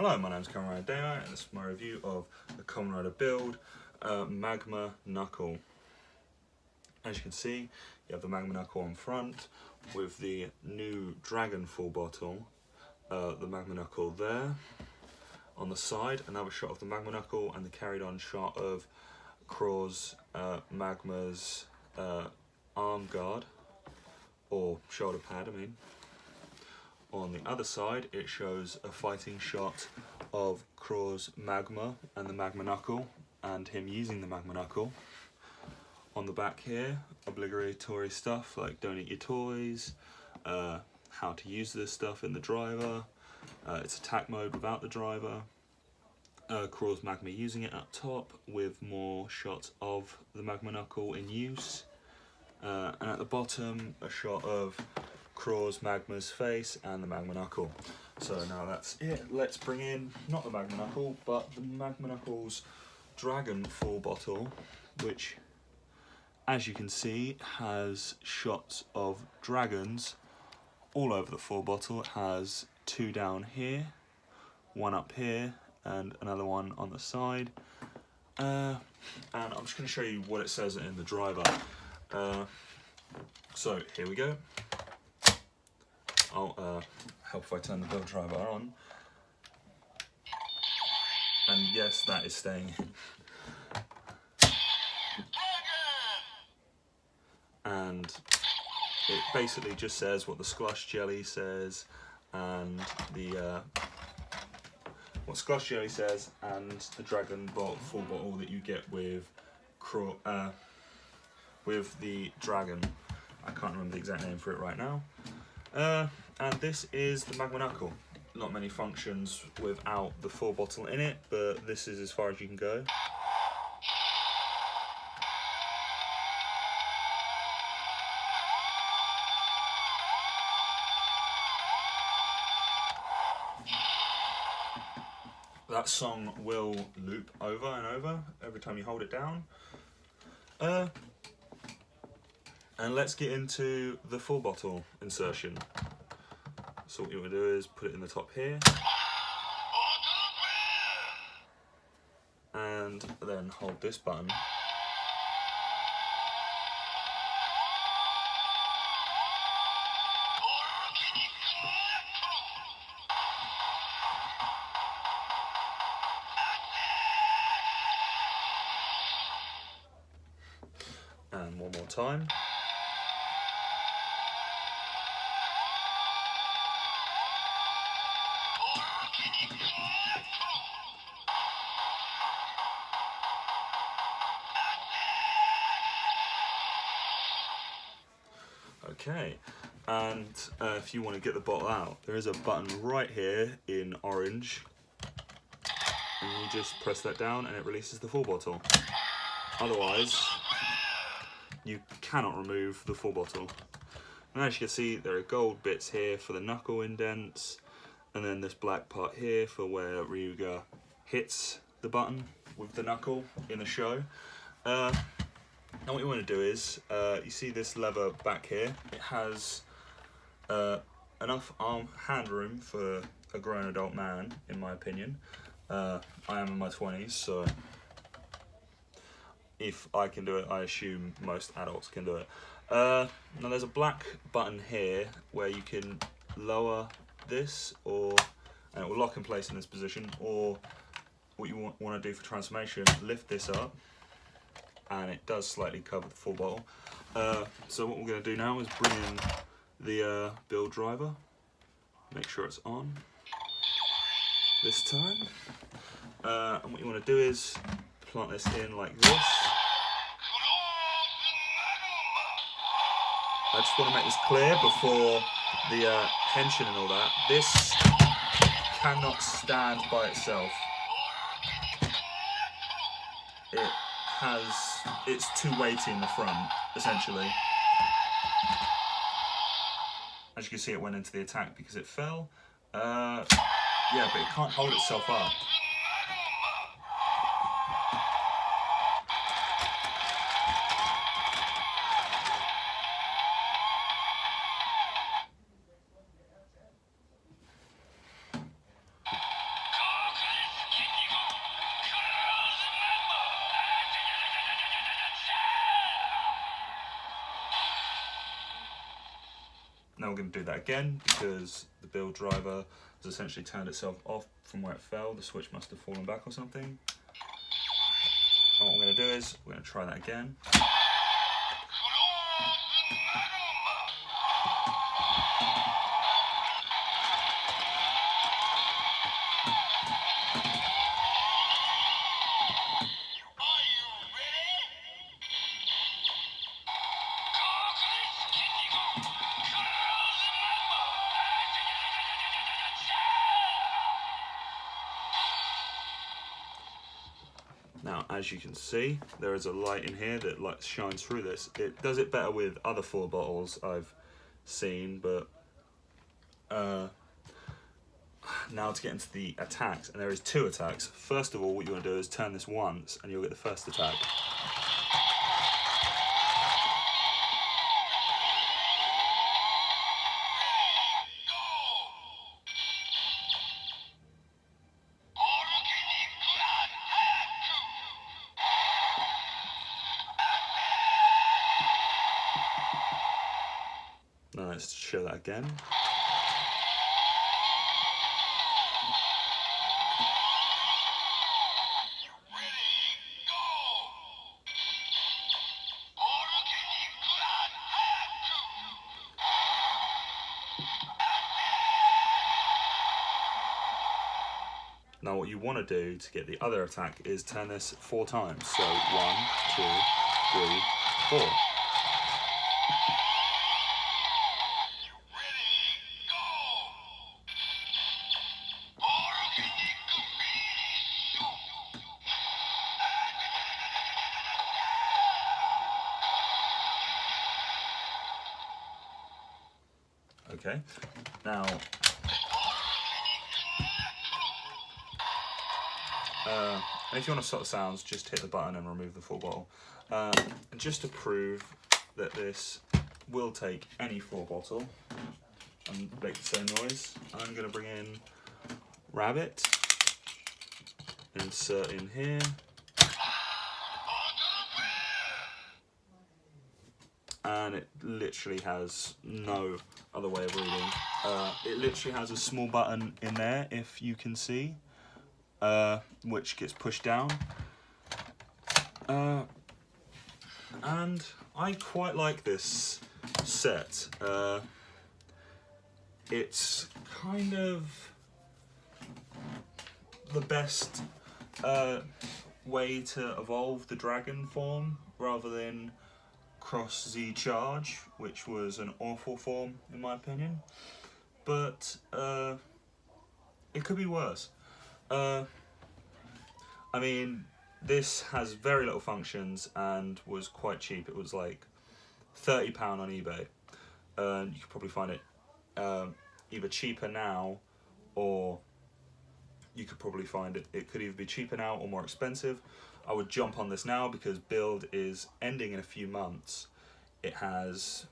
Hello, my name's Kamen Rider, and this is my review of the Kamen Rider build, Magma Knuckle. As you can see, you have the Magma Knuckle on front with the new Dragon full bottle, the Magma Knuckle there. On the side, another shot of the Magma Knuckle and the carried on shot of Craw's Magma's arm guard, or shoulder pad, I mean. On the other side, it shows a fighting shot of Craw's Magma and the Magma Knuckle, and him using the Magma Knuckle. On the back here, obligatory stuff like don't eat your toys, how to use this stuff in the driver, it's attack mode without the driver, Craw's Magma using it up top with more shots of the Magma Knuckle in use, and at the bottom a shot of Craw's Magma's face and the Magma Knuckle. So now that's it. Let's bring in, not the Magma Knuckle, but the Magma Knuckle's Dragon full bottle, which, as you can see, has shots of dragons all over the full bottle. It has two down here, one up here, and another one on the side. And I'm just going to show you what it says in the driver. So here we go. I'll help if I turn the build driver on. And yes, that is staying in. And it basically just says what the Squash Jelly says, and the what Squash Jelly says, and the Dragon full bottle that you get with the Dragon. I can't remember the exact name for it right now. And this is the Magma Knuckle. Not many functions without the full bottle in it, but this is as far as you can go. That song will loop over and over every time you hold it down. And let's get into the full bottle insertion. So what you want to do is put it in the top here, and then hold this button. And one more time. Okay, and if you want to get the bottle out, there is a button right here in orange, and you just press that down and it releases the full bottle. Otherwise, you cannot remove the full bottle. And as you can see, there are gold bits here for the knuckle indents, and then this black part here for where Ryuga hits the button with the knuckle in the show. And what you want to do is, you see this lever back here, it has enough hand room for a grown adult man, in my opinion. I am in my 20s, so if I can do it, I assume most adults can do it. Now there's a black button here where you can lower this, and it will lock in place in this position, or what you want to do for transformation, lift this up, and it does slightly cover the full bottle. So what we're going to do now is bring in the build driver, make sure it's on this time, and what you want to do is plant this in like this. I just want to make this clear before the tension and all that. This cannot stand by itself. It's too weighty in the front, essentially. As you can see, it went into the attack because it fell. Yeah, but it can't hold itself up. we're going to do that again because the build driver has essentially turned itself off from where it fell. The switch must have fallen back or something. And what we're going to do is we're going to try that again. Now, as you can see, there is a light in here that shines through this. It does it better with other 4 bottles I've seen, but now to get into the attacks, and there is 2 attacks. First of all, what you want to do is turn this once, and you'll get the first attack. Now let's show that again. Now what you want to do to get the other attack is turn this 4 times. So 1, 2, 3, 4. Okay, now and if you want to stop the sounds, just hit the button and remove the full bottle. And just to prove that this will take any 4 bottle and make the same noise, I'm going to bring in Rabbit, insert in here, and it literally has no other way of reading. It literally has a small button in there, if you can see, which gets pushed down. And I quite like this set. It's kind of the best way to evolve the dragon form, rather than Cross Z Charge, which was an awful form in my opinion, but it could be worse. I mean, this has very little functions and was quite cheap. It was like £30 on eBay. You could probably find it either cheaper now, or you could probably find it could either be cheaper now or more expensive. I would jump on this now because build is ending in a few months.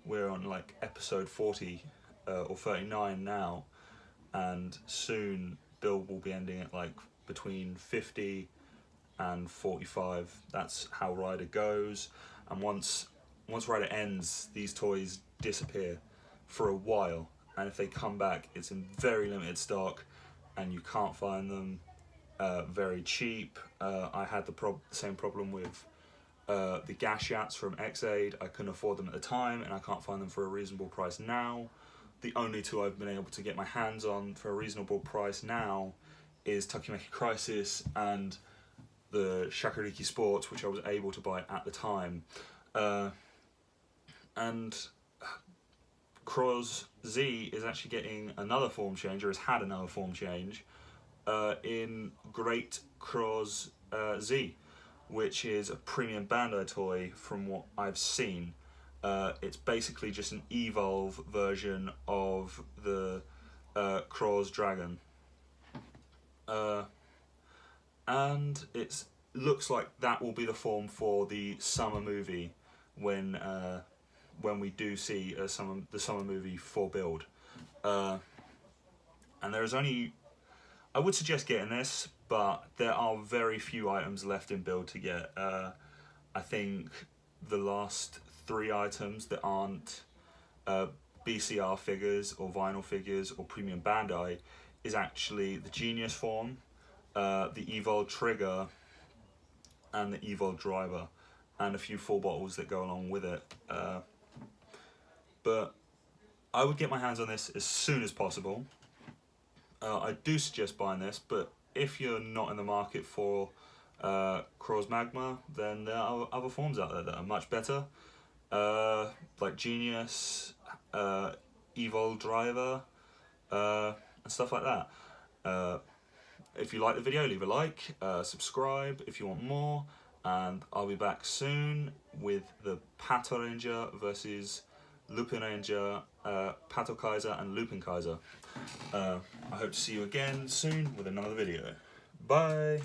We're on like episode 40 or 39 now, and soon build will be ending at like between 50 and 45. That's how Rider goes, and once Rider ends, these toys disappear for a while, and if they come back, it's in very limited stock and you can't find them very cheap. I had the same problem with the Gashyats from X-Aid. I couldn't afford them at the time, and I can't find them for a reasonable price now. The only 2 I've been able to get my hands on for a reasonable price now is Takimeki Crisis and the Shakuriki Sports, which I was able to buy at the time. And Cross Z is actually getting another form change, or has had another form change, in Great Cross Z, which is a premium Bandai toy from what I've seen. It's basically just an Evolve version of the Cross Dragon. And it looks like that will be the form for the summer movie when we do see the summer movie for build. And there is only, I would suggest getting this, but there are very few items left in build to get. I think the last 3 items that aren't BCR figures or vinyl figures or premium Bandai is actually the Genius form, the Evolve trigger, and the Evolve driver, and a few full bottles that go along with it. But I would get my hands on this as soon as possible. I do suggest buying this, but if you're not in the market for Dx Magma, then there are other forms out there that are much better, like Genius, Evolve driver, and stuff like that. If you like the video, leave a like, subscribe if you want more, and I'll be back soon with the Pato Ranger versus Lupin Ranger, Pato Kaiser and Lupin Kaiser. I hope to see you again soon with another video. Bye!